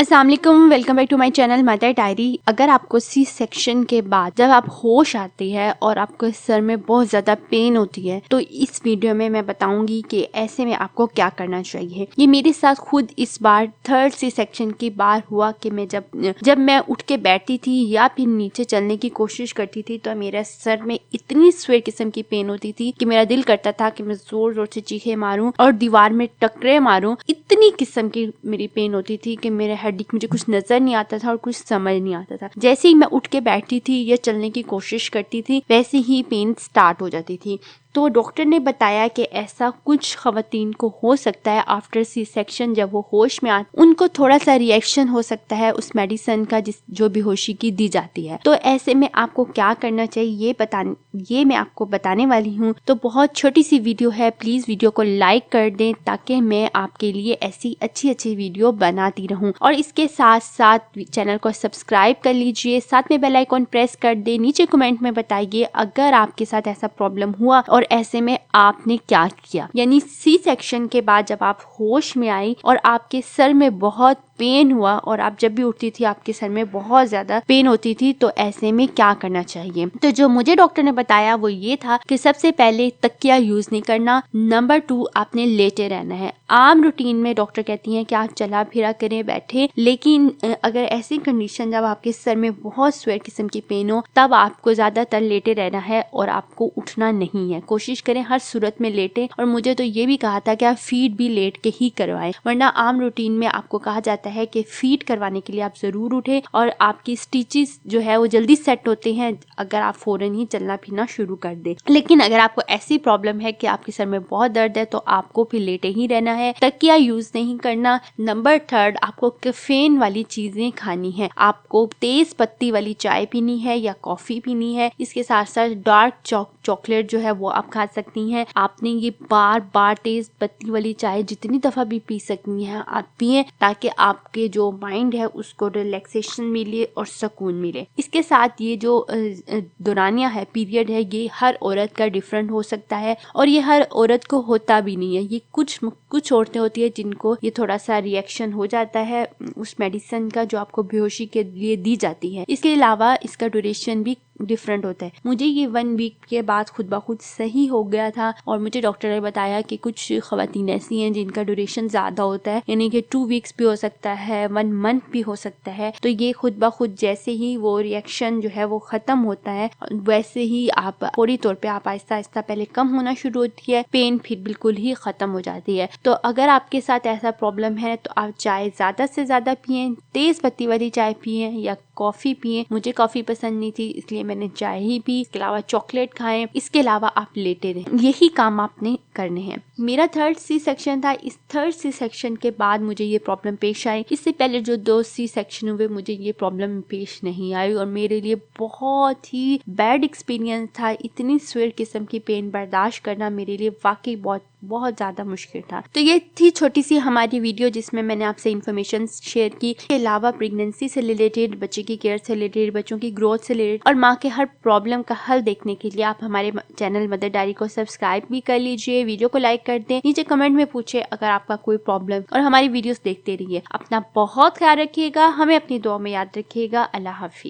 अस्सलाम वालेकुम, welcome back to my channel Mother Diary. अगर आपको सी सेक्शन के बाद जब आप होश आती है और आपको सर में बहुत ज़्यादा पेन होती है, तो इस वीडियो में मैं बताऊंगी कि ऐसे में आपको क्या करना चाहिए। ये मेरे साथ खुद इस बार थर्ड सी सेक्शन की बार हुआ कि मैं जब मैं उठ के बैठती थी या फिर नीचे चलने की कोशिश करती थी तो मेरे सर में इतनी स्वेर किस्म की पेन होती थी कि मेरा दिल करता था कि मैं जोर जोर से चीखे मारूं और दीवार में टकरे मारूं। इतनी किस्म की मेरी पेन होती थी कि मेरे हड्डी मुझे कुछ नजर नहीं आता था और कुछ समझ नहीं आता था। जैसे ही मैं उठ के बैठती थी या चलने की कोशिश करती थी वैसे ही पेन स्टार्ट हो जाती थी। तो डॉक्टर ने बताया कि ऐसा कुछ खवातीन को हो सकता है आफ्टर सी सेक्शन, जब वो होश में आते उनको थोड़ा सा रिएक्शन हो सकता है उस मेडिसिन का जो बेहोशी की दी जाती है। तो ऐसे में आपको क्या करना चाहिए ये मैं आपको बताने वाली हूँ। तो बहुत छोटी सी वीडियो है, प्लीज वीडियो को लाइक कर दें ताकि मैं आपके लिए ऐसी अच्छी अच्छी वीडियो बनाती रहूं। और इसके साथ साथ चैनल को सब्सक्राइब कर लीजिए, साथ में बेल आइकॉन प्रेस कर दे। नीचे कमेंट में बताइए अगर आपके साथ ऐसा प्रॉब्लम हुआ और ऐसे में आपने क्या किया। यानी सी सेक्शन के बाद जब आप होश में आई और आपके सर में बहुत पेन हुआ और आप जब भी उठती थी आपके सर में बहुत ज्यादा पेन होती थी, तो ऐसे में क्या करना चाहिए। तो जो मुझे डॉक्टर ने बताया वो ये था कि सबसे पहले तकिया यूज नहीं करना, नंबर 2 आपने लेटे रहना है। आम रूटीन में डॉक्टर कहती हैं कि आप चला फिरा करें, बैठे, लेकिन अगर ऐसी कंडीशन जब आपके सर में बहुत स्वेर किस्म की पेन हो तब आपको ज्यादातर लेटे रहना है और आपको उठना नहीं है। कोशिश करें हर सूरत में लेटे। और मुझे तो ये भी कहा था कि आप फीट भी लेट के ही करवाएं, वरना आम रूटीन में आपको कहा जाता है कि फीट करवाने के लिए आप जरूर उठे और आपकी स्टिचेस जो है वो जल्दी सेट होते हैं अगर आप फौरन ही चलना फिरना शुरू कर दे। लेकिन अगर आपको ऐसी प्रॉब्लम है कि आपके सर में बहुत दर्द है तो आपको फिर लेटे ही रहना है, तकिया यूज नहीं करना। नंबर 3 आपको कैफीन वाली चीजें खानी है, आपको तेज पत्ती वाली चाय पीनी है या कॉफी पीनी है। इसके साथ साथ डार्क चॉकलेट जो है वो आप खा सकती हैं। आपने ये बार बार तेज पत्ती वाली चाय जितनी दफा भी पी सकती हैं आप पिए, ताकि आपके जो माइंड है उसको रिलैक्सेशन मिले और सुकून मिले। इसके साथ ये जो दौरानिया है, पीरियड है, ये हर औरत का डिफरेंट हो सकता है और ये हर औरत को होता भी नहीं है। ये कुछ औरतें होती है जिनको ये थोड़ा सा रिएक्शन हो जाता है उस मेडिसिन का जो आपको बेहोशी के लिए दी जाती है। इसके अलावा इसका ड्यूरेशन भी डिफरेंट होता है। मुझे ये 1 वीक के बाद खुद ब खुद सही हो गया था और मुझे डॉक्टर ने बताया कि कुछ खवातीन ऐसी हैं जिनका ड्यूरेशन ज्यादा होता है, यानी कि 2 वीक्स भी हो सकता है, 1 मंथ भी हो सकता है। तो ये खुद ब खुद जैसे ही वो रिएक्शन जो है वो खत्म होता है वैसे ही आप फौरी तौर पे आप आहिस्ता आहिस्ता पहले कम होना शुरू होती है, पेन फिर बिल्कुल ही खत्म हो जाती है। तो अगर आपके साथ ऐसा प्रॉब्लम है तो आप चाय ज्यादा से ज्यादा पिए, तेज पत्ती वाली चाय पिए या कॉफी पिए। मुझे कॉफी पसंद नहीं थी इसलिए मैंने चाय ही पी। इसके अलावा चॉकलेट खाएं। इसके अलावा आप लेटे रहें। यही काम आपने करने हैं। मेरा थर्ड सी सेक्शन था। इस थर्ड सी सेक्शन के बाद मुझे ये प्रॉब्लम पेश आई। इससे पहले जो 2 सी सेक्शन हुए मुझे ये प्रॉब्लम पेश नहीं आई और मेरे लिए बहुत ही बैड एक्सपीरियंस था। इतनी स्वेर किस्म की पेन बर्दाश्त करना मेरे लिए वाकई बहुत ज्यादा मुश्किल था। तो ये थी छोटी सी हमारी वीडियो जिसमें मैंने आपसे इन्फॉर्मेशन शेयर की। इसके अलावा प्रेगनेंसी से रिलेटेड, बच्चे की केयर से रिलेटेड, बच्चों की ग्रोथ से रिलेटेड और माँ के हर प्रॉब्लम का हल देखने के लिए आप हमारे चैनल मदर डायरी को सब्सक्राइब भी कर लीजिए, वीडियो को लाइक कर दें, नीचे कमेंट में पूछे अगर आपका कोई प्रॉब्लम, और हमारी वीडियोस देखते रहिए। अपना बहुत ख्याल रखिएगा, हमें अपनी दुआ में याद रखिएगा। अल्लाह हाफिज।